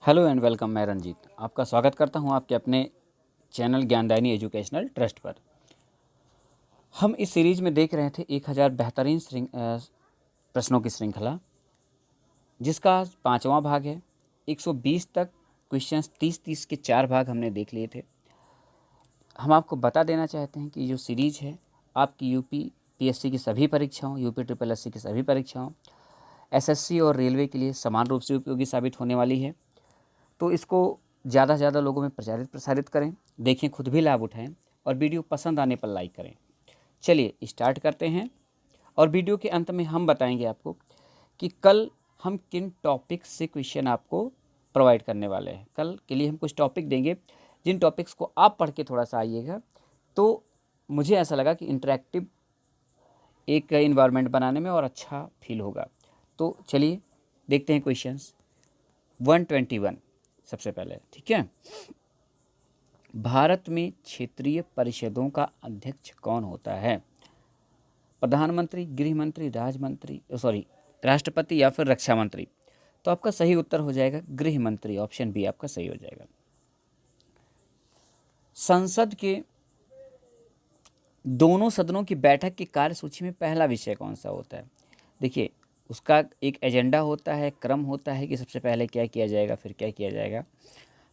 Hello and welcome. मैं रंजीत आपका स्वागत करता हूं आपके अपने चैनल ज्ञानदायिनी एजुकेशनल ट्रस्ट पर। हम इस सीरीज में देख रहे थे 1000 बेहतरीन प्रश्नों की श्रृंखला, जिसका 5वां भाग है। 120 तक क्वेश्चंस 30-30 के 4 भाग हमने देख लिए थे। हम आपको बता देना चाहते हैं कि जो सीरीज है आपकी यूपी पीएससी की सभी परीक्षाओं, यूपी ट्रिपल एससी की सभी परीक्षाओं, एसएससी और रेलवे के लिए समान रूप से उपयोगी साबित होने वाली है। तो इसको ज़्यादा से ज़्यादा लोगों में प्रसारित करें, देखें, खुद भी लाभ उठाएं और वीडियो पसंद आने पर लाइक करें। चलिए स्टार्ट करते हैं। और वीडियो के अंत में हम बताएंगे आपको कि कल हम किन टॉपिक्स से क्वेश्चन आपको प्रोवाइड करने वाले हैं। कल के लिए हम कुछ टॉपिक देंगे, जिन टॉपिक्स को आप पढ़ के थोड़ा सा आइएगा तो मुझे ऐसा लगा कि इंटरेक्टिव एक इन्वायरमेंट बनाने में और अच्छा फील होगा। तो चलिए देखते हैं क्वेश्चंस। 121 सबसे पहले, ठीक है। भारत में क्षेत्रीय परिषदों का अध्यक्ष कौन होता है? प्रधानमंत्री, गृह मंत्री, राष्ट्रपति या फिर रक्षा मंत्री? तो आपका सही उत्तर हो जाएगा गृह मंत्री। ऑप्शन बी आपका सही हो जाएगा। संसद के दोनों सदनों की बैठक की कार्यसूची में पहला विषय कौन सा होता है? देखिए, उसका एक एजेंडा होता है, क्रम होता है कि सबसे पहले क्या किया जाएगा, फिर क्या किया जाएगा।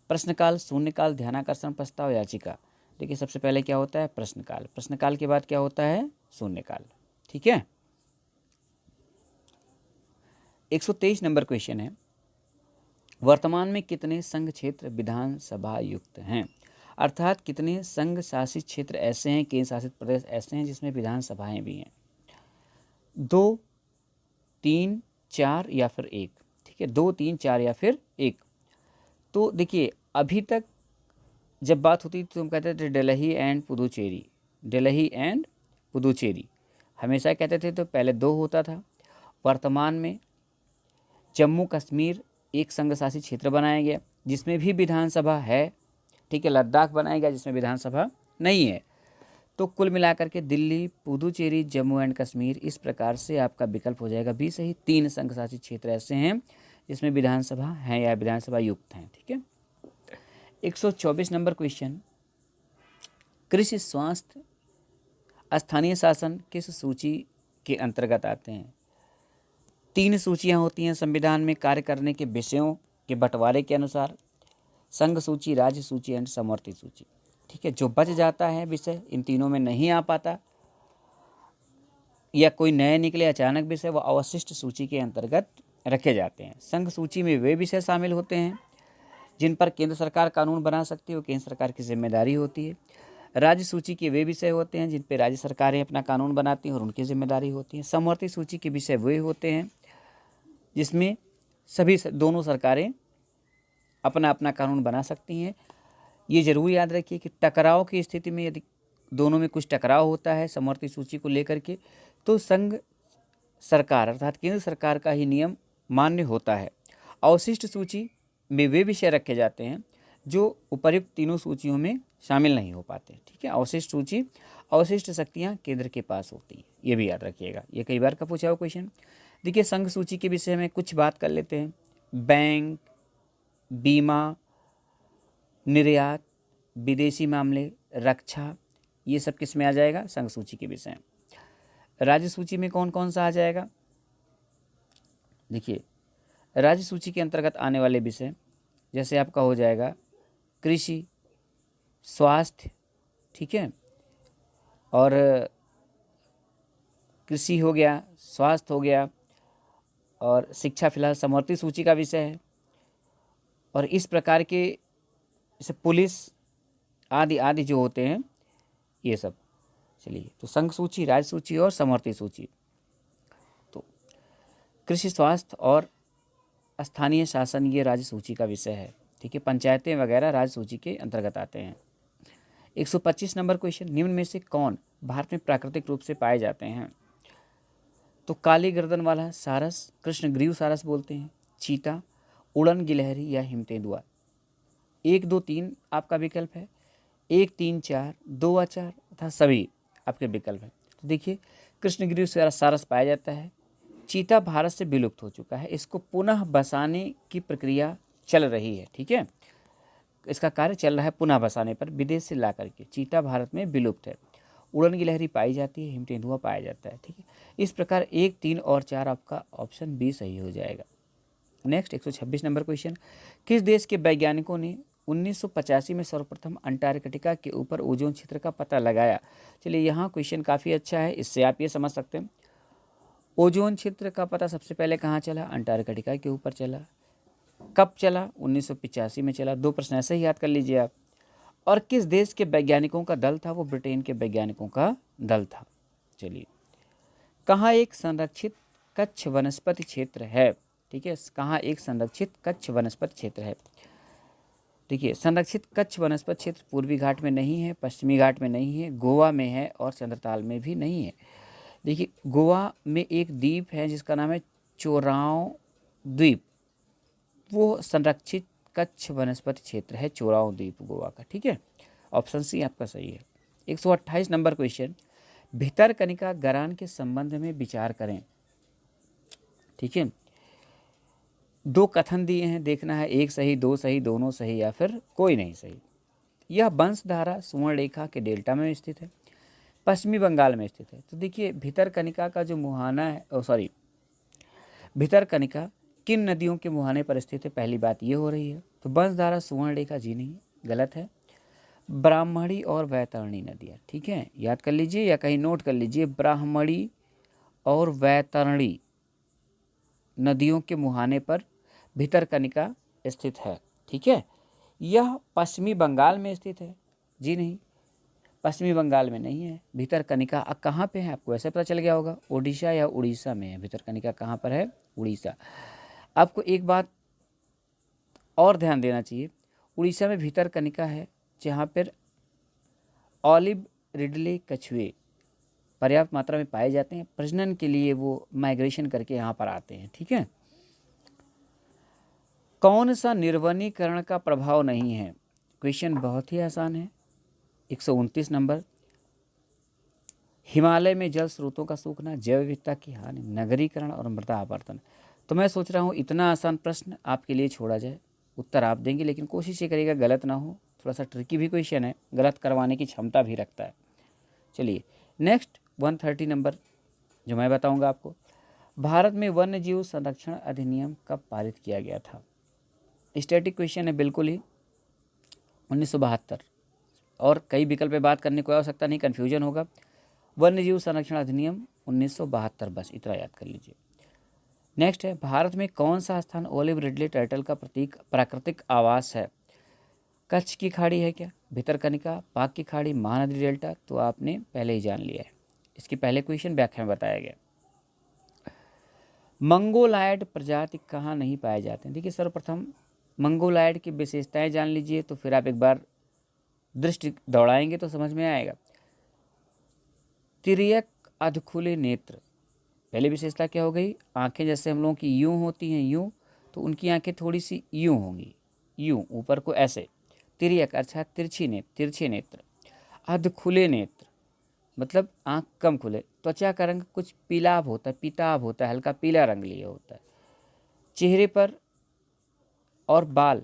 प्रश्नकाल, शून्यकाल, ध्यानाकर्षण प्रस्ताव, याचिका। देखिए, सबसे पहले क्या होता है? प्रश्नकाल। प्रश्नकाल के बाद क्या होता है? शून्यकाल। ठीक है। 123 नंबर क्वेश्चन है, वर्तमान में कितने संघ क्षेत्र विधानसभा युक्त हैं? अर्थात कितने संघ शासित क्षेत्र ऐसे हैं, केंद्र शासित प्रदेश ऐसे हैं जिसमें विधानसभाएं भी हैं? 2, 3, 4 या फिर 1? ठीक है, 2, 3, 4 या फिर 1। तो देखिए, अभी तक जब बात होती तो हम कहते थे दिल्ली एंड पुदुचेरी, दिल्ली एंड पुदुचेरी हमेशा कहते थे। तो पहले 2 होता था। वर्तमान में जम्मू कश्मीर एक संघ शासित क्षेत्र बनाया गया जिसमें भी विधानसभा है। ठीक है, लद्दाख बनाया गया जिसमें विधानसभा नहीं है। तो कुल मिलाकर के दिल्ली, पुदुचेरी, जम्मू एंड कश्मीर, इस प्रकार से आपका विकल्प हो जाएगा बी सही। 3 संघ शासित क्षेत्र ऐसे हैं जिसमें विधानसभा है या विधानसभा युक्त हैं। ठीक है। 124 नंबर क्वेश्चन, कृषि, स्वास्थ्य, स्थानीय शासन किस सूची के अंतर्गत आते हैं? 3 सूचियां होती हैं संविधान में कार्य करने के विषयों के बंटवारे के अनुसार, संघ सूची, राज्य सूची एंड समवर्ती सूची। ठीक है, जो बच जाता है विषय, इन तीनों में नहीं आ पाता या कोई नए निकले अचानक विषय, वो अवशिष्ट सूची के अंतर्गत रखे जाते हैं। संघ सूची में वे विषय शामिल होते हैं जिन पर केंद्र सरकार कानून बना सकती है, वो केंद्र सरकार की जिम्मेदारी होती है। राज्य सूची के वे विषय होते हैं जिन पर राज्य सरकारें अपना कानून बनाती हैं और उनकी जिम्मेदारी होती है। समवर्ती सूची के विषय वे होते हैं जिसमें दोनों सरकारें अपना अपना कानून बना सकती हैं। ये जरूर याद रखिए कि टकराव की स्थिति में यदि दोनों में कुछ टकराव होता है समवर्ती सूची को लेकर के, तो संघ सरकार अर्थात केंद्र सरकार का ही नियम मान्य होता है। अवशिष्ट सूची में वे विषय रखे जाते हैं जो उपर्युक्त तीनों सूचियों में शामिल नहीं हो पाते। ठीक है, अवशिष्ट सूची, अवशिष्ट शक्तियाँ केंद्र के पास होती हैं, ये भी याद रखिएगा। ये कई बार का पूछा हुआ क्वेश्चन। देखिए, संघ सूची के विषय में कुछ बात कर लेते हैं। बैंक, बीमा, निर्यात, विदेशी मामले, रक्षा, ये सब किस में आ जाएगा? संघ सूची के विषय। राज्य सूची में कौन कौन सा आ जाएगा? देखिए, राज्य सूची के अंतर्गत आने वाले विषय जैसे आपका हो जाएगा कृषि, स्वास्थ्य, ठीक है, और कृषि हो गया, स्वास्थ्य हो गया, और शिक्षा फिलहाल समवर्ती सूची का विषय है। और इस प्रकार के जैसे पुलिस आदि आदि जो होते हैं ये सब। चलिए, तो संघ सूची, राज्य सूची और समवर्ती सूची। तो कृषि, स्वास्थ्य और स्थानीय शासन ये राज्य सूची का विषय है। ठीक है, पंचायतें वगैरह राज्य सूची के अंतर्गत आते हैं। 125 नंबर क्वेश्चन, निम्न में से कौन भारत में प्राकृतिक रूप से पाए जाते हैं? तो काली गर्दन वाला सारस, कृष्णग्रीव सारस बोलते हैं, चीता, उड़न गिलहरी या हिमतेंदुआ। 1, 2, 3 आपका विकल्प है। 1, 3, 4, 2 व 4 तथा सभी आपके विकल्प हैं। तो देखिए, कृष्णगिरी सारस पाया जाता है। चीता भारत से विलुप्त हो चुका है, इसको पुनः बसाने की प्रक्रिया चल रही है। ठीक है, इसका कार्य चल रहा है पुनः बसाने पर विदेश से ला करके। चीता भारत में विलुप्त है। उड़न गिलहरी पाई जाती है, हिम तेंदुआ पाया जाता है। ठीक है, इस प्रकार 1, 3 और 4 आपका ऑप्शन बी सही हो जाएगा। नेक्स्ट 126 नंबर क्वेश्चन, किस देश के वैज्ञानिकों ने 1985 में सर्वप्रथम अंटार्कटिका के ऊपर ओजोन क्षेत्र का पता लगाया? चलिए, यहाँ क्वेश्चन काफ़ी अच्छा है, इससे आप ये समझ सकते हैं ओजोन क्षेत्र का पता सबसे पहले कहाँ चला? अंटार्कटिका के ऊपर चला। कब चला? 1985 में चला। 2 प्रश्न ऐसे ही याद कर लीजिए आप। और किस देश के वैज्ञानिकों का दल था? वो ब्रिटेन के वैज्ञानिकों का दल था। चलिए, कहाँ एक संरक्षित कच्छ वनस्पति क्षेत्र है? ठीक है, कहाँ एक संरक्षित कच्छ वनस्पति क्षेत्र है? देखिए, संरक्षित कच्छ वनस्पति क्षेत्र पूर्वी घाट में नहीं है, पश्चिमी घाट में नहीं है, गोवा में है और चंद्रताल में भी नहीं है। देखिए, गोवा में एक द्वीप है जिसका नाम है चोराव द्वीप, वो संरक्षित कच्छ वनस्पति क्षेत्र है, चोराव द्वीप गोवा का। ठीक है, ऑप्शन सी आपका सही है। 128 नंबर क्वेश्चन, भितरकनिका गरान के संबंध में विचार करें। ठीक है, 2 कथन दिए हैं, देखना है 1 सही, 2 सही, दोनों सही या फिर कोई नहीं सही। यह वंशधारा सुवर्णरेखा के डेल्टा में स्थित है, पश्चिमी बंगाल में स्थित है। तो देखिए, भितरकनिका का जो मुहाना है, भितरकनिका किन नदियों के मुहाने पर स्थित है? पहली बात ये हो रही है। तो वंशधारा सुवर्णरेखा जी नहीं, गलत है। ब्राह्मणी और वैतरणी नदियाँ। ठीक है, याद कर लीजिए या कहीं नोट कर लीजिए, ब्राह्मणी और वैतरणी नदियों के मुहाने पर भितरकनिका स्थित है। ठीक है, यह पश्चिमी बंगाल में स्थित है। जी नहीं, पश्चिमी बंगाल में नहीं है। भितरकनिका कहाँ पे है? आपको ऐसे पता चल गया होगा, ओडिशा या उड़ीसा में है। भितरकनिका कहाँ पर है? उड़ीसा। आपको एक बात और ध्यान देना चाहिए, उड़ीसा में भितरकनिका है जहाँ पर ऑलिव रिडले कछुए पर्याप्त मात्रा में पाए जाते हैं, प्रजनन के लिए वो माइग्रेशन करके यहाँ पर आते हैं। ठीक है, कौन सा निर्वनीकरण का प्रभाव नहीं है? क्वेश्चन बहुत ही आसान है। 129 नंबर, हिमालय में जल स्रोतों का सूखना, जैव विविधता की हानि, नगरीकरण और मृदा अपरदन। तो मैं सोच रहा हूँ इतना आसान प्रश्न आपके लिए छोड़ा जाए, उत्तर आप देंगे, लेकिन कोशिश ये करिएगा गलत ना हो। थोड़ा सा ट्रिकी भी क्वेश्चन है, गलत करवाने की क्षमता भी रखता है। चलिए, नेक्स्ट 130 नंबर जो मैं बताऊंगा आपको, भारत में वन्य जीव संरक्षण अधिनियम कब पारित किया गया था? स्टैटिक क्वेश्चन है बिल्कुल ही, 1972। और कई विकल्प पे बात करने को आवश्यकता नहीं, कन्फ्यूजन होगा। वन्य जीव संरक्षण अधिनियम 1972, बस इतना याद कर लीजिए। नेक्स्ट है, भारत में कौन सा स्थान ओलिव रिडले टर्टल का प्रतीक प्राकृतिक आवास है? कच्छ की खाड़ी है क्या? भितरकनिका, पाक की खाड़ी, महानदी डेल्टा? तो आपने पहले ही जान लिया है, इसकी पहले क्वेश्चन व्याख्या में बताया गया। मंगोलायड प्रजाति कहाँ नहीं पाए जाते हैं? देखिए, सर्वप्रथम मंगोलायड की विशेषताएं जान लीजिए, तो फिर आप एक बार दृष्टि दौड़ाएंगे तो समझ में आएगा। तिर्यक अधखुले नेत्र, पहली विशेषता क्या हो गई? आंखें जैसे हम लोगों की यूं होती हैं, यूं, तो उनकी आंखें थोड़ी सी यूं होंगी, यूं ऊपर को ऐसे। तिर्यक अर्थात तिरछे नेत्र। अधखुले नेत्र मतलब आंख कम खुले। त्वचा का रंग कुछ पीलाभ होता है, पीताभ होता है, हल्का पीला रंग लिए होता है। चेहरे पर और बाल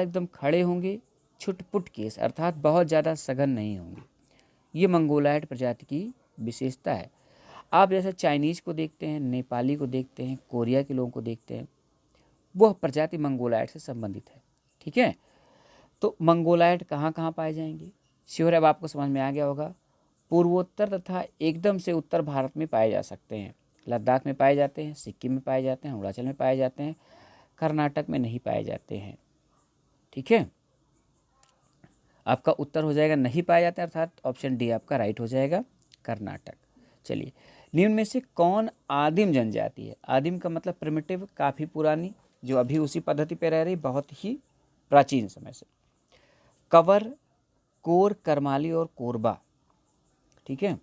एकदम खड़े होंगे, छुटपुट केस अर्थात बहुत ज़्यादा सघन नहीं होंगे। ये मंगोलायड प्रजाति की विशेषता है। आप जैसे चाइनीज़ को देखते हैं, नेपाली को देखते हैं, कोरिया के लोगों को देखते हैं, वह प्रजाति मंगोलायड से संबंधित है। ठीक है, तो मंगोलायड कहाँ कहाँ पाए जाएंगे? श्योर, अब आपको समझ में आ गया होगा। पूर्वोत्तर तथा एकदम से उत्तर भारत में पाए जा सकते हैं। लद्दाख में पाए जाते हैं, सिक्किम में पाए जाते हैं, अरुणाचल में पाए जाते हैं, कर्नाटक में नहीं पाए जाते हैं। ठीक है, आपका उत्तर हो जाएगा नहीं पाए जाते, अर्थात ऑप्शन डी आपका राइट हो जाएगा, कर्नाटक। चलिए, निम्न में से कौन आदिम जनजाति है? आदिम का मतलब प्रिमिटिव, काफ़ी पुरानी, जो अभी उसी पद्धति पे रह रही, बहुत ही प्राचीन समय से। कंवर, कोर, करमाली और कोरबा। ठीक है,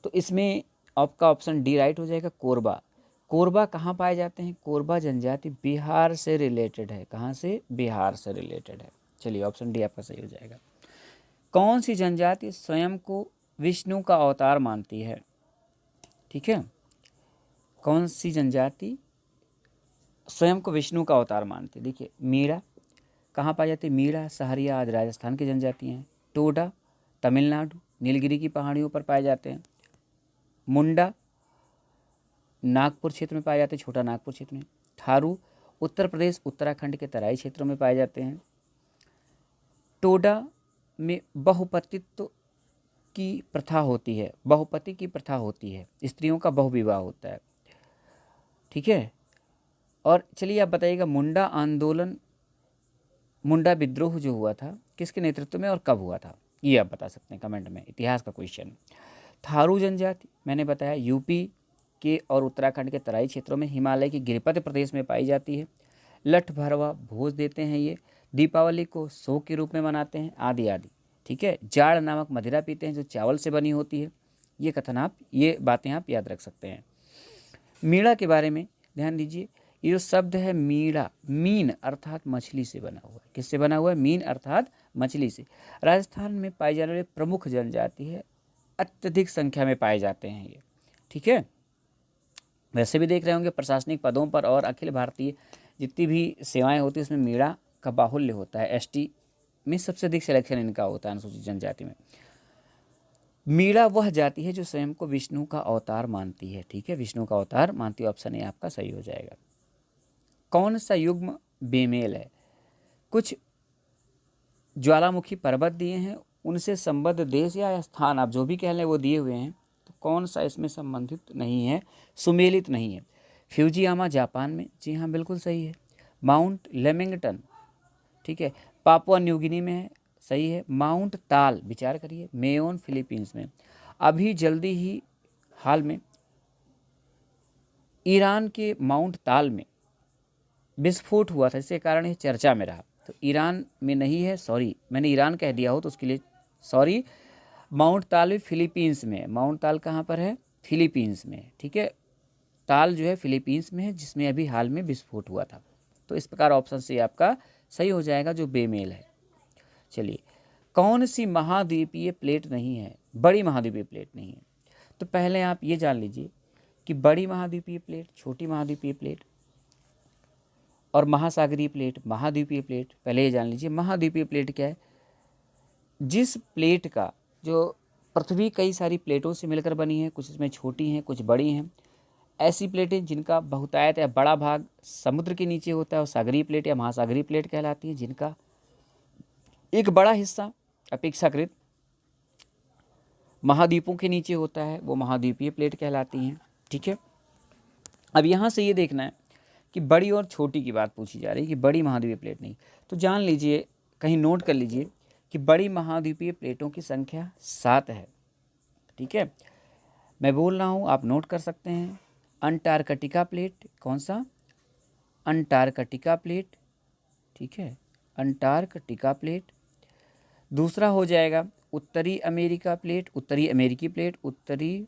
तो इसमें आपका ऑप्शन डी राइट हो जाएगा, कोरबा। कोरबा कहाँ पाए जाते हैं? कोरबा जनजाति बिहार से रिलेटेड है। कहाँ से? बिहार से रिलेटेड है। चलिए, ऑप्शन डी आपका सही हो जाएगा। कौन सी जनजाति स्वयं को विष्णु का अवतार मानती है? ठीक है, कौन सी जनजाति स्वयं को विष्णु का अवतार मानते हैं। देखिए मीणा कहाँ पाई जाती है? मीणा सहरिया आज राजस्थान की जनजाति हैं। टोडा तमिलनाडु नीलगिरी की पहाड़ियों पर पाए जाते हैं। मुंडा नागपुर क्षेत्र में पाए जाते हैं, छोटा नागपुर क्षेत्र में। थारू उत्तर प्रदेश उत्तराखंड के तराई क्षेत्रों में पाए जाते हैं। टोडा में बहुपतित्व की प्रथा होती है, बहुपति की प्रथा होती है, स्त्रियों का बहुविवाह होता है। ठीक है। और चलिए आप बताइएगा मुंडा आंदोलन, मुंडा विद्रोह जो हुआ था किसके नेतृत्व में और कब हुआ था, ये आप बता सकते हैं कमेंट में, इतिहास का क्वेश्चन। थारू जनजाति मैंने बताया यूपी के और उत्तराखंड के तराई क्षेत्रों में, हिमालय की गिरिपथ प्रदेश में पाई जाती है। लठ भरवा भोज देते हैं ये, दीपावली को सो के रूप में मनाते हैं, आदि आदि। ठीक है। जाड़ नामक मदिरा पीते हैं जो चावल से बनी होती है। ये कथन आप, ये बातें आप याद रख सकते हैं। मीणा के बारे में ध्यान दीजिए, ये जो शब्द है मीणा, मीन अर्थात मछली से बना हुआ है। किससे बना हुआ है? मीन अर्थात मछली से। राजस्थान में पाई जाने वाली प्रमुख जनजाति है, अत्यधिक संख्या में पाए जाते हैं ये। ठीक है। वैसे भी देख रहे होंगे प्रशासनिक पदों पर और अखिल भारतीय जितनी भी सेवाएं होती है उसमें मीणा का बाहुल्य होता है। एसटी में सबसे अधिक सिलेक्शन इनका होता है अनुसूचित जनजाति में। मीणा वह जाति है जो स्वयं को विष्णु का अवतार मानती है। ठीक है, विष्णु का अवतार मानती है। ऑप्शन ए आपका सही हो जाएगा। कौन सा युग्म बेमेल है? कुछ ज्वालामुखी पर्वत दिए हैं, उनसे संबद्ध देश या स्थान आप जो भी कह लें वो दिए हुए हैं, तो कौन सा इसमें संबंधित नहीं है, सुमेलित नहीं है? फ्यूजियामा जापान में, जी हाँ बिल्कुल सही है। माउंट लेमिंगटन, ठीक है, पापुआ न्यू गिनी में है, सही है। माउंट ताल, विचार करिए, मेयोन फिलीपींस में। अभी जल्दी ही हाल में ईरान के माउंट ताल में विस्फोट हुआ था, जिसके कारण ये चर्चा में रहा। तो ईरान में नहीं है, सॉरी मैंने ईरान कह दिया हो तो उसके लिए सॉरी। माउंट ताल भी फिलीपींस में है। माउंट ताल कहाँ पर है? फिलीपींस में। ठीक है, ताल जो है फिलीपींस में है, जिसमें अभी हाल में विस्फोट हुआ था। तो इस प्रकार ऑप्शन से आपका सही हो जाएगा जो बेमेल है। चलिए, कौन सी महाद्वीपीय प्लेट नहीं है? बड़ी महाद्वीपीय प्लेट नहीं है। तो पहले आप ये जान लीजिए कि बड़ी महाद्वीपीय प्लेट, छोटी महाद्वीपीय प्लेट और महासागरीय प्लेट, महाद्वीपीय प्लेट, पहले ये जान लीजिए। महाद्वीपीय प्लेट क्या है? जिस प्लेट का जो पृथ्वी कई सारी प्लेटों से मिलकर बनी है, कुछ इसमें छोटी हैं कुछ बड़ी हैं, ऐसी प्लेटें जिनका बहुतायत या बड़ा भाग समुद्र के नीचे होता है और सागरीय प्लेट या महासागरीय प्लेट कहलाती हैं, जिनका एक बड़ा हिस्सा अपेक्षाकृत महाद्वीपों के नीचे होता है, वो महाद्वीपीय प्लेट कहलाती हैं। ठीक है। अब यहाँ से ये देखना है कि बड़ी और छोटी की बात पूछी जा रही है कि बड़ी महाद्वीपीय प्लेट नहीं। तो जान लीजिए, कहीं नोट कर लीजिए कि बड़ी महाद्वीपीय प्लेटों की संख्या 7 है। ठीक है, मैं बोल रहा हूँ, आप नोट कर सकते हैं। अंटार्कटिका प्लेट, कौन सा? Antarctica plate. ठीक है, अंटार्कटिका प्लेट। दूसरा हो जाएगा उत्तरी अमेरिका प्लेट, उत्तरी अमेरिकी प्लेट, उत्तरी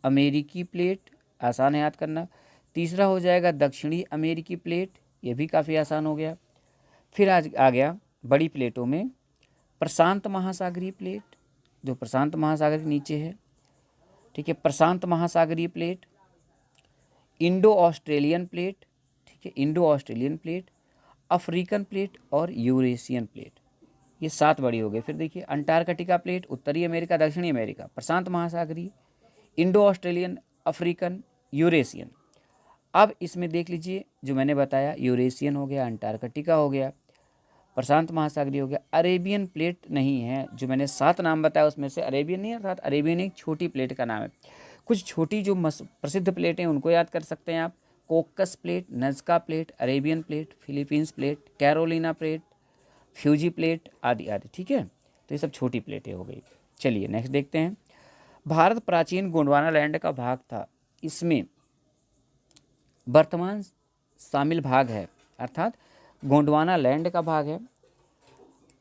अमेरिकी प्लेट, आसान है याद करना। तीसरा हो जाएगा दक्षिणी अमेरिकी प्लेट, ये भी काफ़ी आसान हो गया। फिर आज आ गया बड़ी प्लेटों में प्रशांत महासागरीय प्लेट, जो प्रशांत महासागर के नीचे है। ठीक है, प्रशांत महासागरीय प्लेट, इंडो ऑस्ट्रेलियन प्लेट, ठीक है, Indo Australian plate, African plate और यूरेशियन प्लेट। ये 7 बड़ी हो गई। फिर देखिए, अंटार्कटिका प्लेट, उत्तरी अमेरिका, दक्षिणी अमेरिका, प्रशांत महासागरीय, इंडो ऑस्ट्रेलियन, अफ्रीकन, यूरेशियन। अब इसमें देख लीजिए, जो मैंने बताया यूरेशियन हो गया, अंटार्कटिका हो गया, प्रशांत महासागरीय हो गया, अरेबियन प्लेट नहीं है। जो मैंने 7 नाम बताया उसमें से अरेबियन नहीं, अर्थात अरेबियन एक छोटी प्लेट का नाम है। कुछ छोटी जो प्रसिद्ध प्लेटें उनको याद कर सकते हैं आप। Cocos plate, Nazca plate, Arabian plate, Philippines plate, Carolina plate, Fiji plate, आदि आदि। ठीक है, तो ये सब छोटी प्लेटें हो गई। चलिए नेक्स्ट देखते हैं। भारत प्राचीन गोंडवाना लैंड का भाग था, इसमें वर्तमान शामिल भाग है, अर्थात गोंडवाना लैंड का भाग है।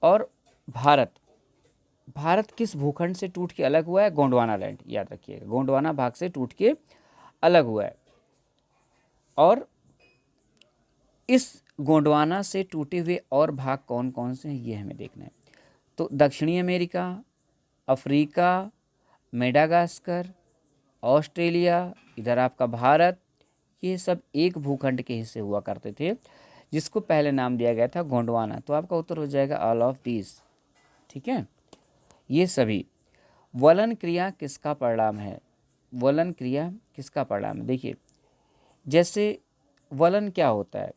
और भारत किस भूखंड से टूट के अलग हुआ है? गोंडवाना लैंड, याद रखिएगा, गोंडवाना भाग से टूट के अलग हुआ है। और इस गोंडवाना से टूटे हुए और भाग कौन कौन से हैं, ये हमें देखना है। तो दक्षिणी अमेरिका, अफ्रीका, मेडागास्कर, ऑस्ट्रेलिया, इधर आपका भारत, ये सब एक भूखंड के हिस्से हुआ करते थे, जिसको पहले नाम दिया गया था गोंडवाना। तो आपका उत्तर हो जाएगा ऑल ऑफ दीज। ठीक है, ये सभी। वलन क्रिया किसका परिणाम है? वलन क्रिया किसका परिणाम है? देखिए, जैसे वलन क्या होता है,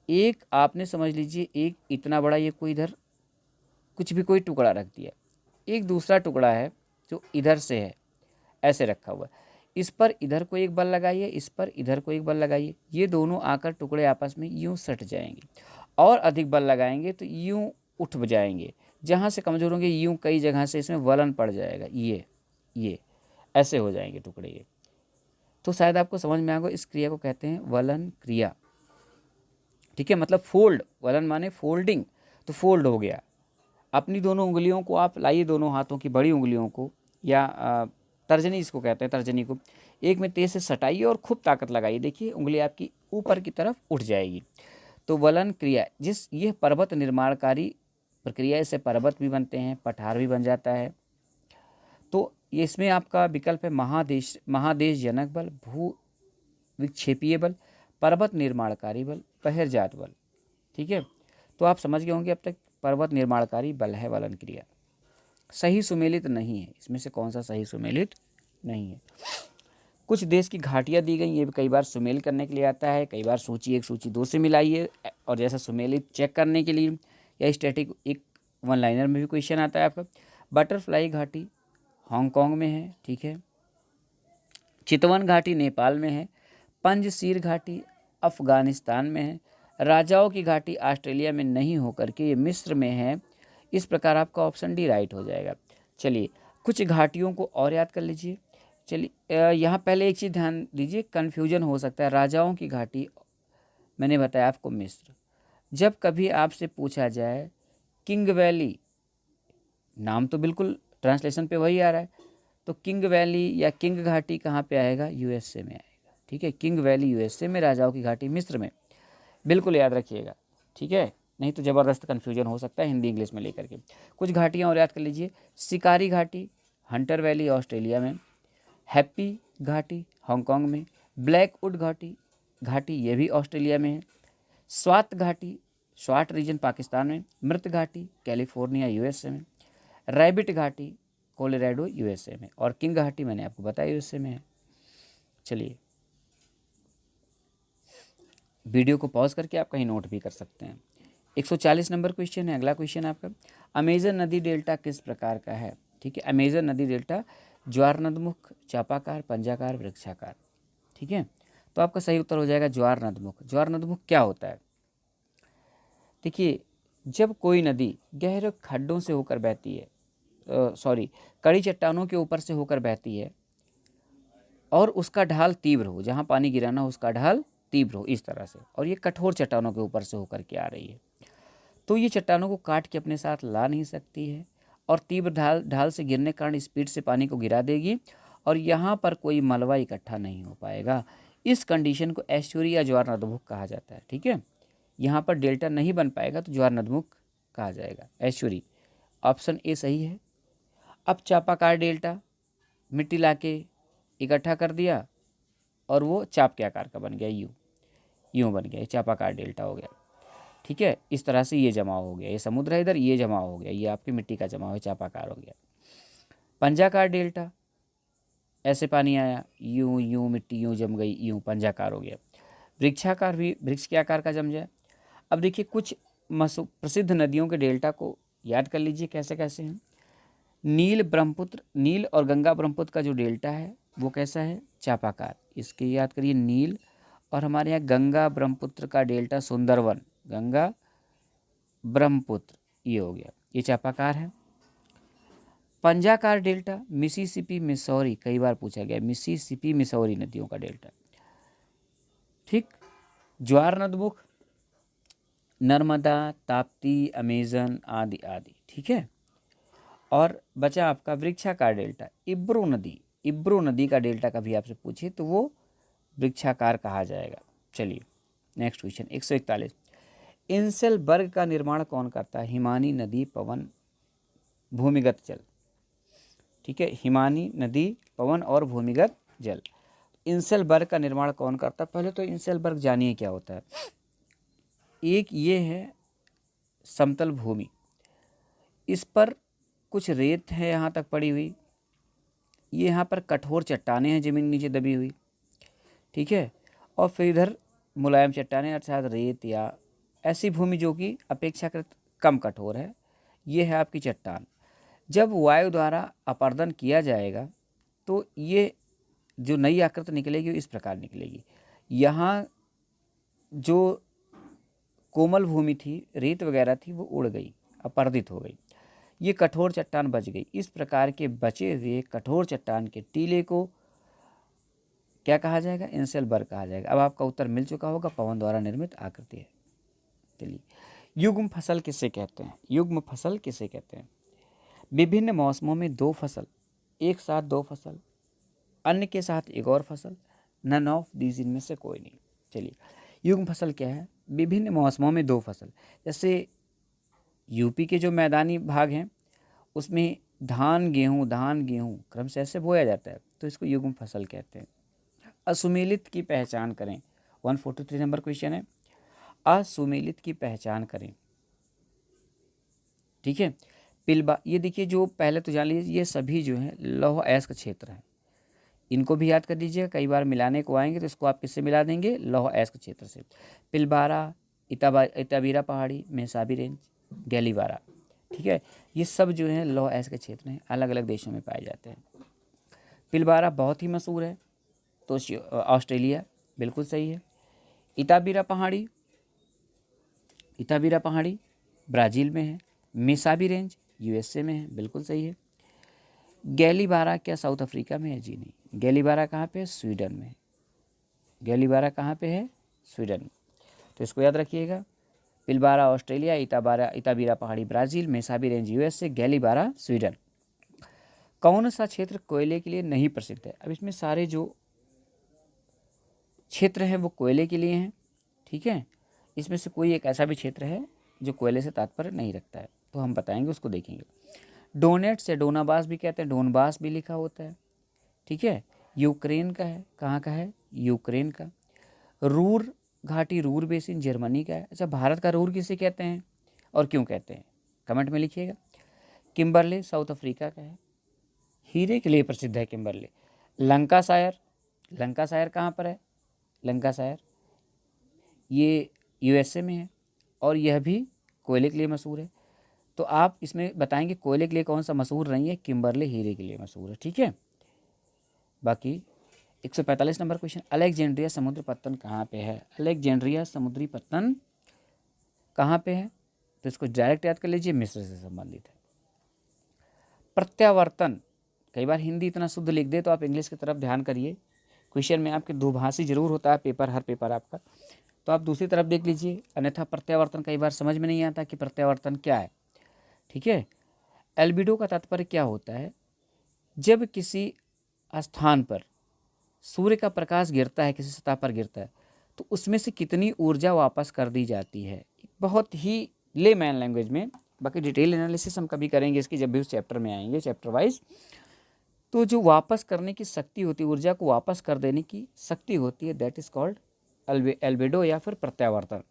एक आपने समझ लीजिए एक इतना बड़ा ये कोई इधर कुछ भी कोई टुकड़ा रख दिया, एक दूसरा टुकड़ा है जो इधर से है, ऐसे रखा हुआ है, इस पर इधर को एक बल लगाइए, इस पर इधर को एक बल लगाइए, ये दोनों आकर टुकड़े आपस में यूं सट जाएंगे, और अधिक बल लगाएंगे तो यूं उठ जाएंगे, जहाँ से कमज़ोर होंगे यूं कई जगह से इसमें वलन पड़ जाएगा, ये ऐसे हो जाएंगे टुकड़े ये। तो शायद आपको समझ में आ गया, इस क्रिया को कहते हैं वलन क्रिया। ठीक है, मतलब फोल्ड, वलन माने फोल्डिंग, तो फोल्ड हो गया। अपनी दोनों उंगलियों को आप लाइए, दोनों हाथों की बड़ी उंगलियों को, या तर्जनी इसको कहते हैं, तर्जनी को एक में तेज से सटाइए और खूब ताकत लगाइए, देखिए उंगली आपकी ऊपर की तरफ उठ जाएगी। तो वलन क्रिया, ये पर्वत निर्माणकारी प्रक्रिया, इससे पर्वत भी बनते हैं, पठार भी बन जाता है। तो इसमें आपका विकल्प है महादेश जनक बल, भू विक्षेपीय बल, पर्वत निर्माणकारी बल, बहिर्जात बल। ठीक है, तो आप समझ गए होंगे अब तक, पर्वत निर्माणकारी बल है वलन क्रिया। सही सुमेलित नहीं है, इसमें से कौन सा सही सुमेलित नहीं है? कुछ देश की घाटियाँ दी गई, ये भी कई बार सुमेल करने के लिए आता है, कई बार सूची 1 सूची 2 से मिलाइए, और जैसा सुमेलित चेक करने के लिए, या स्टैटिक एक वन लाइनर में भी क्वेश्चन आता है आपका। बटरफ्लाई घाटी हांगकांग में है। ठीक है, चितवन घाटी नेपाल में है, पंजशीर घाटी अफगानिस्तान में है, राजाओं की घाटी ऑस्ट्रेलिया में नहीं होकर के ये मिस्र में है। इस प्रकार आपका ऑप्शन डी राइट हो जाएगा। चलिए, कुछ घाटियों को और याद कर लीजिए। चलिए, यहाँ पहले एक चीज़ ध्यान दीजिए, कन्फ्यूजन हो सकता है। राजाओं की घाटी मैंने बताया आपको मिस्र। जब कभी आपसे पूछा जाए किंग वैली, नाम तो बिल्कुल ट्रांसलेशन पे वही आ रहा है, तो किंग वैली या किंग घाटी कहाँ पे आएगा? यूएसए में आएगा। ठीक है, किंग वैली यूएसए में, राजाओं की घाटी मिस्र में, बिल्कुल याद रखिएगा। ठीक है, नहीं तो ज़बरदस्त कन्फ्यूजन हो सकता है हिंदी इंग्लिश में लेकर के। कुछ घाटियाँ और याद कर लीजिए। शिकारी घाटी हंटर वैली ऑस्ट्रेलिया में, हैप्पी घाटी हांगकांग में, ब्लैकवुड घाटी ये भी ऑस्ट्रेलिया में है, स्वात घाटी स्वाट रीजन पाकिस्तान में, मृत घाटी कैलिफोर्निया यूएसए में, रैबिट घाटी कोलोराडो यूएसए में, और किंग घाटी मैंने आपको बताया यूएसए में है। चलिए, वीडियो को पॉज करके आप कहीं नोट भी कर सकते हैं। 140 नंबर क्वेश्चन है अगला क्वेश्चन आपका। अमेजन नदी डेल्टा किस प्रकार का है? ठीक है, अमेजन नदी डेल्टा ज्वार नदमुख, चापाकार, पंजाकार, वृक्षाकार। ठीक है, तो आपका सही उत्तर हो जाएगा ज्वार नदमुख। ज्वार नदमुख क्या होता है? देखिए, जब कोई नदी गहरे खड्डों से होकर बहती है, कड़ी चट्टानों के ऊपर से होकर बहती है, और उसका ढाल तीव्र हो, जहाँ पानी गिराना हो उसका ढाल तीव्र हो इस तरह से, और ये कठोर चट्टानों के ऊपर से होकर के आ रही है, तो ये चट्टानों को काट के अपने साथ ला नहीं सकती है, और तीव्र ढाल से गिरने के कारण स्पीड से पानी को गिरा देगी, और यहाँ पर कोई मलबा इकट्ठा नहीं हो पाएगा। इस कंडीशन को एस्चुरी या ज्वार नदमुख कहा जाता है। ठीक है, यहाँ पर डेल्टा नहीं बन पाएगा तो ज्वार नदमुख कहा जाएगा, एस्चुरी। ऑप्शन ए सही है। अब चापाकार डेल्टा, मिट्टी लाके इकट्ठा कर दिया और वो चाप के आकार का बन गया, यूँ बन गया, चापाकार डेल्टा हो गया। ठीक है, इस तरह से ये जमाव हो गया, ये समुद्र है इधर, ये जमाव हो गया, ये आपकी मिट्टी का जमाव है, चापाकार हो गया। पंजाकार डेल्टा, ऐसे पानी आया, यूँ मिट्टी यूँ जम गई, यूँ पंजाकार हो गया। वृक्षाकार भी वृक्ष के आकार का जम जाए। अब देखिए, कुछ प्रसिद्ध नदियों के डेल्टा को याद कर लीजिए कैसे कैसे हैं। नील और गंगा ब्रह्मपुत्र का जो डेल्टा है वो कैसा है? चापाकार। इसके याद करिए, नील और हमारे यहाँ गंगा ब्रह्मपुत्र का डेल्टा सुंदरवन, गंगा ब्रह्मपुत्र, ये हो गया, ये चापाकार है। पंजाकार डेल्टा मिसिसिपी मिसौरी, कई बार पूछा गया, मिसिसिपी मिसौरी नदियों का डेल्टा। ठीक, ज्वार नदमुख नर्मदा, ताप्ती, अमेजन आदि आदि। ठीक है, और बचा आपका वृक्षाकार डेल्टा, इब्रू नदी का डेल्टा कभी आपसे पूछे तो वो वृक्षाकार कहा जाएगा। चलिए, नेक्स्ट क्वेश्चन 141। इंसेलबर्ग का निर्माण कौन करता है? हिमानी नदी, पवन, भूमिगत जल। ठीक है, हिमानी नदी, पवन और भूमिगत जल। इंसेलबर्ग का निर्माण कौन करता है? पहले तो इंसेलबर्ग जानिए क्या होता है। एक ये है समतल भूमि, इस पर कुछ रेत है यहाँ तक पड़ी हुई, ये यहाँ पर कठोर चट्टानें हैं जमीन नीचे दबी हुई, ठीक है, और फिर इधर मुलायम चट्टानें अर्थात रेत या ऐसी भूमि जो कि अपेक्षाकृत कम कठोर है। ये है आपकी चट्टान। जब वायु द्वारा अपर्दन किया जाएगा तो ये जो नई आकृति निकलेगी वो इस प्रकार निकलेगी। यहाँ जो कोमल भूमि थी, रेत वगैरह थी, वो उड़ गई, अपर्दित हो गई, ये कठोर चट्टान बच गई। इस प्रकार के बचे हुए कठोर चट्टान के टीले को क्या कहा जाएगा? इंसेलबर्ग कहा जाएगा। अब आपका उत्तर मिल चुका होगा, पवन द्वारा निर्मित आकृति है। चलिए, युग्म फसल किसे कहते हैं? युग्म फसल किसे कहते हैं? विभिन्न मौसमों में दो फसल, एक साथ दो फसल, अन्य के साथ एक और फसल, नन ऑफ दीज, इनमें से कोई नहीं। चलिए, युग्म फसल क्या है? विभिन्न मौसमों में दो फसल। जैसे यूपी के जो मैदानी भाग हैं उसमें धान गेहूँ क्रम से ऐसे बोया जाता है, तो इसको युग्म फसल कहते हैं। असुमेलित की पहचान करें, 143 नंबर क्वेश्चन है। असुमेलित की पहचान करें, ठीक है। पिलबा, ये देखिए, जो पहले तो जान लीजिए ये सभी जो है लौह अयस्क क्षेत्र है, इनको भी याद कर लीजिएगा, कई बार मिलाने को आएंगे तो इसको आप किससे मिला देंगे? लौह अयस्क क्षेत्र से। पिलबारा, इताबीरा पहाड़ी, मेसाबी रेंज, गैलीबारा, ठीक है, ये सब जो है लौह अयस्क क्षेत्र हैं, अलग अलग देशों में पाए जाते हैं। पिलबारा बहुत ही मशहूर है, तो ऑस्ट्रेलिया, बिल्कुल सही है। इताबीरा पहाड़ी ब्राज़ील में है। मेसाबी रेंज यूएसए में है, बिल्कुल सही है। गैलीबारा क्या साउथ अफ्रीका में है? जी नहीं। गैलीबारा कहाँ पे है? स्वीडन में। गैलीबारा कहाँ पे है? स्वीडन में। तो इसको याद रखिएगा, पिलबारा ऑस्ट्रेलिया, इताबीरा पहाड़ी Brazil, Mesabi range USA, Gallivare Sweden. कौन सा क्षेत्र कोयले के लिए नहीं प्रसिद्ध है? अब इसमें सारे जो क्षेत्र हैं वो कोयले के लिए हैं, ठीक है। इसमें से कोई एक ऐसा भी क्षेत्र है जो कोयले से तात्पर्य नहीं रखता है, तो हम बताएंगे, उसको देखेंगे। डोनेट्स या डोनाबास भी कहते हैं, डोनबास भी लिखा होता है, ठीक है, यूक्रेन का है। कहाँ का है? यूक्रेन का। रूर घाटी, रूर बेसिन जर्मनी का है। अच्छा, भारत का रूर किसे कहते हैं और क्यों कहते हैं? कमेंट में लिखिएगा। किम्बरले साउथ अफ्रीका का है, हीरे के लिए प्रसिद्ध है किम्बरले। लंकासायर कहाँ पर है? लंकासायर ये यूएसए में है, और यह भी कोयले के लिए मशहूर है। तो आप इसमें बताएंगे कोयले के लिए कौन सा मशहूर नहीं है? किम्बरले हीरे के लिए मशहूर है, ठीक है। बाकी 145 नंबर क्वेश्चन, अलेक्जेंड्रिया समुद्र पत्तन कहाँ पे है? अलेक्जेंड्रिया समुद्री पत्तन कहाँ पे है? तो इसको डायरेक्ट याद कर लीजिए, मिस्र से संबंधित है। प्रत्यावर्तन, कई बार हिंदी इतना शुद्ध लिख दे तो आप इंग्लिश की तरफ ध्यान करिए, क्वेश्चन में आपके दुभाषी जरूर होता है पेपर, हर पेपर आपका, तो आप दूसरी तरफ देख लीजिए, अन्यथा प्रत्यावर्तन कई बार समझ में नहीं आता कि प्रत्यावर्तन क्या है, ठीक है। एल्बिडो का तात्पर्य क्या होता है? जब किसी स्थान पर सूर्य का प्रकाश गिरता है, किसी सतह पर गिरता है, तो उसमें से कितनी ऊर्जा वापस कर दी जाती है। बहुत ही लेमैन लैंग्वेज में, बाकी डिटेल एनालिसिस हम कभी करेंगे इसकी जब भी उस चैप्टर में आएंगे, चैप्टर वाइज। तो जो वापस करने की शक्ति होती है, ऊर्जा को वापस कर देने की शक्ति होती है, दैट इज कॉल्ड एल्बिडो या फिर प्रत्यावर्तन।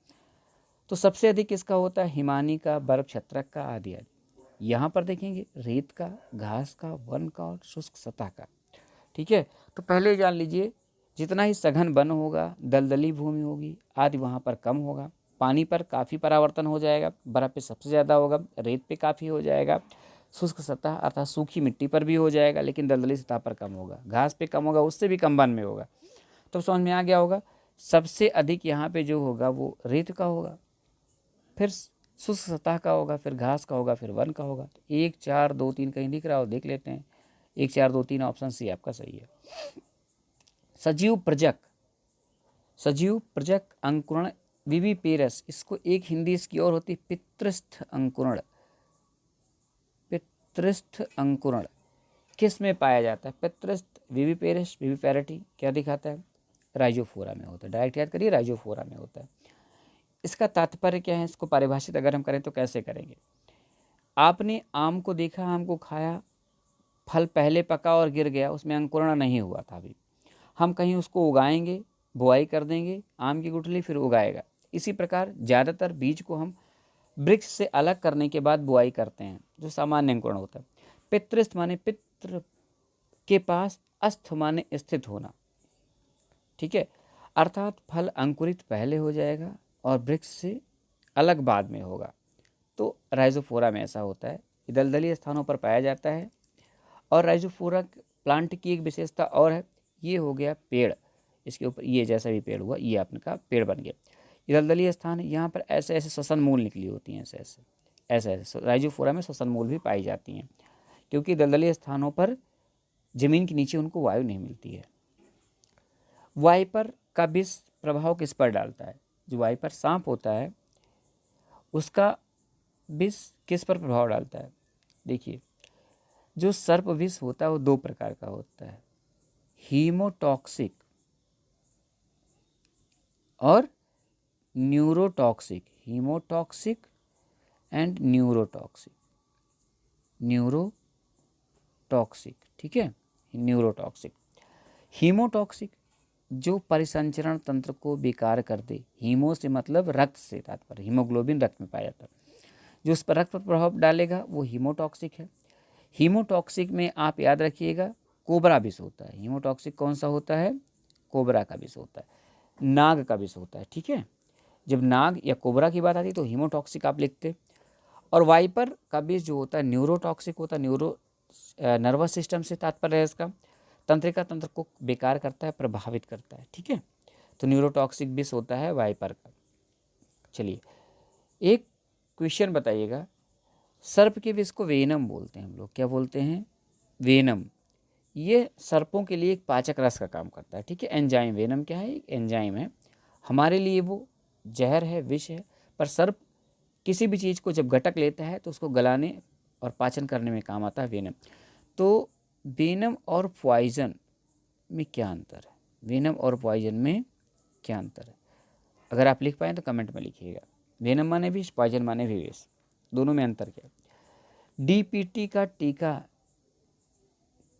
तो सबसे अधिक इसका होता है हिमानी का, बर्फ छत्रक का, आदि आदि। यहाँ पर देखेंगे रेत का, घास का, वन का और शुष्क सतह का, ठीक है। तो पहले जान लीजिए, जितना ही सघन वन होगा, दलदली भूमि होगी आदि, वहाँ पर कम होगा। पानी पर काफ़ी परावर्तन हो जाएगा, बर्फ़ पे सबसे ज़्यादा होगा, रेत पे काफ़ी हो जाएगा, शुष्क सतह अर्थात सूखी मिट्टी पर भी हो जाएगा, लेकिन दलदली सतह पर कम होगा, घास पे कम होगा, उससे भी कम वन में होगा। तो समझ में आ गया होगा, सबसे अधिक यहाँ पे जो होगा वो रेत का होगा, फिर शुष्क सतह का होगा, फिर घास का होगा, फिर वन का होगा। 1 4 2 3 कहीं दिख रहा हो देख लेते हैं। 1 4 2 3 ऑप्शन सी आपका सही है। सजीव प्रजक अंकुरण विविपेरस, इसको एक हिंदी इसकी और होती है पितृस्थ अंकुरण। पितृस्थ अंकुरण किस में पाया जाता है? पितृस्थ विविपेरस, विविपेरिटी क्या दिखाता है? राइजोफोरा में होता है, डायरेक्ट याद करिए, राइजोफोरा में होता है। इसका तात्पर्य क्या है? इसको परिभाषित अगर हम करें तो कैसे करेंगे? आपने आम को देखा, आम को खाया, फल पहले पका और गिर गया, उसमें अंकुरण नहीं हुआ था अभी। हम कहीं उसको उगाएंगे, बुआई कर देंगे, आम की गुठली फिर उगाएगा। इसी प्रकार ज़्यादातर बीज को हम वृक्ष से अलग करने के बाद बुआई करते हैं, जो सामान्य अंकुरण होता है। पितृस्थ माने पितृ के पास, अस्थ माने स्थित होना, ठीक है, अर्थात फल अंकुरित पहले हो जाएगा और वृक्ष से अलग बाद में होगा। तो राइजोफोरा में ऐसा होता है, दलदली स्थानों पर पाया जाता है। और राइजोफोरा प्लांट की एक विशेषता और है, ये हो गया पेड़, इसके ऊपर ये जैसा भी पेड़ हुआ ये आपका पेड़ बन गया। ये दलदली स्थान है, यहाँ पर ऐसे ऐसे श्वसन मूल निकली होती हैं, ऐसे ऐसे राइजोफोरा में श्वसन मूल भी पाई जाती हैं, क्योंकि दलदली स्थानों पर जमीन के नीचे उनको वायु नहीं मिलती है। वाइपर का विष प्रभाव किस पर डालता है? जो वाइपर सांप होता है उसका विष किस पर प्रभाव डालता है? देखिए, जो सर्प विष होता है वो दो प्रकार का होता है, हीमोटॉक्सिक और neurotoxic. Haemotoxic and neurotoxic, neurotoxic, ठीक है, न्यूरोटॉक्सिक। हीमोटॉक्सिक जो परिसंचरण तंत्र को बेकार कर दे, हीमो से मतलब रक्त से तात्पर्य, हीमोग्लोबिन रक्त में पाया जाता है, जो उस पर रक्त पर प्रभाव डालेगा वो हीमोटॉक्सिक है। हीमोटॉक्सिक में आप याद रखिएगा कोबरा विष होता है। हीमोटॉक्सिक कौन सा होता है? कोबरा का विष होता है, नाग का विष होता है, ठीक है। जब नाग या कोबरा की बात आती है तो हीमोटॉक्सिक आप लिखते। और वाइपर का विष जो होता है न्यूरोटॉक्सिक होता है, नर्वस सिस्टम से तात्पर्य है इसका, तंत्रिका तंत्र को बेकार करता है, प्रभावित करता है, ठीक है। तो न्यूरोटॉक्सिक विष होता है वाइपर का। चलिए एक क्वेश्चन बताइएगा, सर्प के विष को वेनम बोलते हैं हम लोग, क्या बोलते हैं? वेनम। ये सर्पों के लिए एक पाचक रस का काम करता है, ठीक है, एंजाइम। वेनम क्या है? एक एंजाइम है, हमारे लिए वो जहर है, विष है, पर सर्प किसी भी चीज़ को जब घटक लेता है तो उसको गलाने और पाचन करने में काम आता है वेनम। तो वेनम और पॉइजन में क्या अंतर है? वेनम और पॉइजन में क्या अंतर है? अगर आप लिख पाएँ तो कमेंट में लिखिएगा। वेनम माने विष, पॉइजन माने भी विष, दोनों में अंतर क्या है? डीपीटी का टीका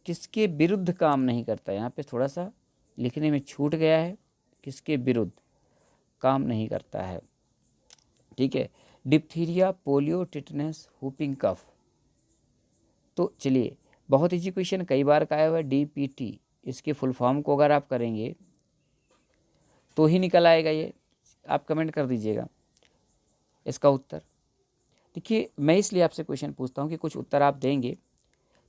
किसके विरुद्ध काम नहीं करता? यहाँ पे थोड़ा सा लिखने में छूट गया है, किसके विरुद्ध काम नहीं करता है, ठीक है। Diphtheria, polio, tetanus, whooping cough. तो चलिए बहुत इजी क्वेश्चन, कई बार का आया हुआ है डीपीटी, इसके फुल फॉर्म को अगर आप करेंगे तो ही निकल आएगा ये, आप कमेंट कर दीजिएगा इसका उत्तर। देखिए मैं इसलिए आपसे क्वेश्चन पूछता हूँ कि कुछ उत्तर आप देंगे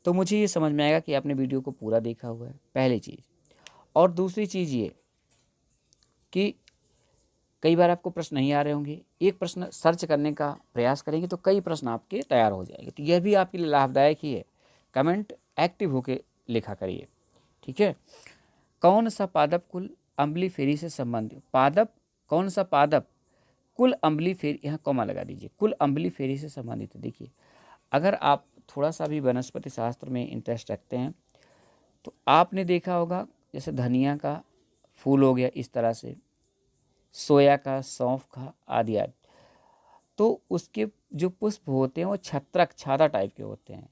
तो मुझे ये समझ में आएगा कि आपने वीडियो को पूरा देखा हुआ है, पहली चीज़। और दूसरी चीज़ ये कि कई बार आपको प्रश्न नहीं आ रहे होंगे, एक प्रश्न सर्च करने का प्रयास करेंगे तो कई प्रश्न आपके तैयार हो जाएंगे, तो यह भी आपके लिए लाभदायक ही है। कमेंट एक्टिव होके लिखा करिए, ठीक है। कौन सा पादप कुल अम्बली फेरी से संबंधित? पादप, कौन सा पादप कुल अम्बली फेरी, यहाँ कॉमा लगा दीजिए, कुल अम्बली फेरी से संबंधित है। देखिए अगर आप थोड़ा सा भी वनस्पति शास्त्र में इंटरेस्ट रखते हैं तो आपने देखा होगा जैसे धनिया का फूल हो गया इस तरह से, सोया का, सौंफ का, आदि आदि, तो उसके जो पुष्प होते हैं वो छत्रक, छाता टाइप के होते हैं।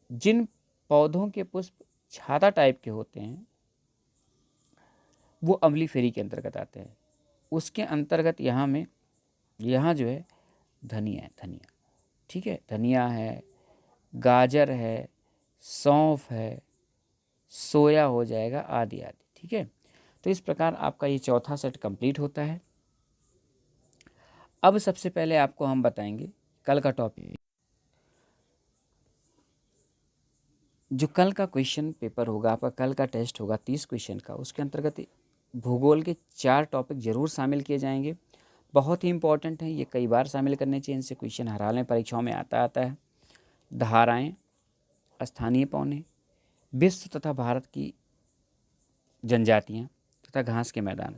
जिन पौधों के पुष्प छाता टाइप के होते हैं वो अम्बली फेरी के अंतर्गत आते हैं। उसके अंतर्गत यहाँ जो है धनिया है, धनिया, ठीक है, धनिया है, गाजर है, सौंफ है, सोया हो जाएगा, आदि आदि, ठीक है। तो इस प्रकार आपका ये चौथा सेट कंप्लीट होता है। अब सबसे पहले आपको हम बताएंगे कल का टॉपिक, जो कल का क्वेश्चन पेपर होगा आपका, कल का टेस्ट होगा 30 क्वेश्चन का, उसके अंतर्गत भूगोल के 4 टॉपिक जरूर शामिल किए जाएंगे, बहुत ही इंपॉर्टेंट हैं, ये कई बार शामिल करने चाहिए, इनसे क्वेश्चन हर हाल में परीक्षाओं में आता है। धाराएं, स्थानीय पौने, विश्व तथा भारत की जनजातियां तथा घास के मैदान,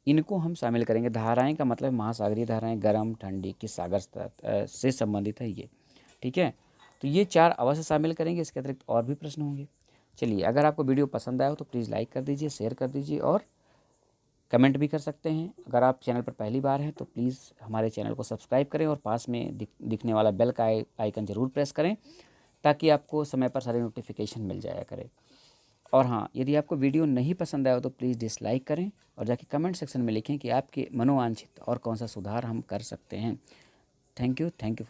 इनको हम शामिल करेंगे। धाराएं का मतलब महासागरीय धाराएं, गर्म ठंडी किस सागर से संबंधित है ये, ठीक है। तो ये 4 अवश्य शामिल करेंगे, इसके अतिरिक्त और भी प्रश्न होंगे। चलिए अगर आपको वीडियो पसंद आया हो तो प्लीज़ लाइक कर दीजिए, शेयर कर दीजिए और कमेंट भी कर सकते हैं। अगर आप चैनल पर पहली बार हैं तो प्लीज़ हमारे चैनल को सब्सक्राइब करें और पास में दिखने वाला बेल का आइकन ज़रूर प्रेस करें ताकि आपको समय पर सारे नोटिफिकेशन मिल जाया करे। और हाँ, यदि आपको वीडियो नहीं पसंद आया हो तो प्लीज़ डिसलाइक करें और जाके कमेंट सेक्शन में लिखें कि आपके मनोवांछित और कौन सा सुधार हम कर सकते हैं। Thank you for